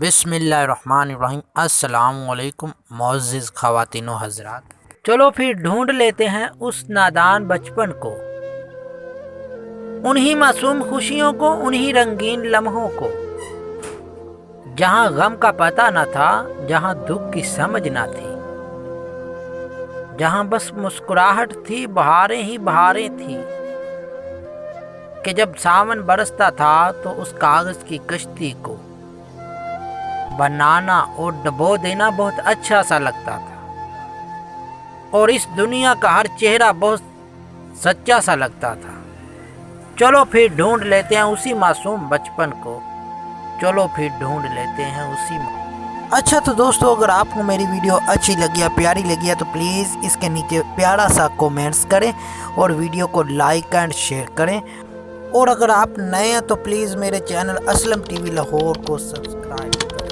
بسم اللہ الرحمن الرحیم۔ السلام علیکم معزز خواتین و حضرات، چلو پھر ڈھونڈ لیتے ہیں اس نادان بچپن کو، انہی معصوم خوشیوں کو، انہی رنگین لمحوں کو، جہاں غم کا پتہ نہ تھا، جہاں دکھ کی سمجھ نہ تھی، جہاں بس مسکراہٹ تھی، بہاریں ہی بہاریں تھی، کہ جب ساون برستا تھا تو اس کاغذ کی کشتی کو بنانا اور ڈبو دینا بہت اچھا سا لگتا تھا، اور اس دنیا کا ہر چہرہ بہت سچا سا لگتا تھا۔ چلو پھر ڈھونڈ لیتے ہیں اسی معصوم بچپن کو، چلو پھر ڈھونڈ لیتے ہیں اسی اچھا تو دوستو، اگر آپ کو میری ویڈیو اچھی لگی ہے، پیاری لگی ہے، تو پلیز اس کے نیچے پیارا سا کومنٹس کریں اور ویڈیو کو لائک اینڈ شیئر کریں، اور اگر آپ نئے ہیں تو پلیز میرے channel Aslam T V Lahore کو سبسکرائب کریں۔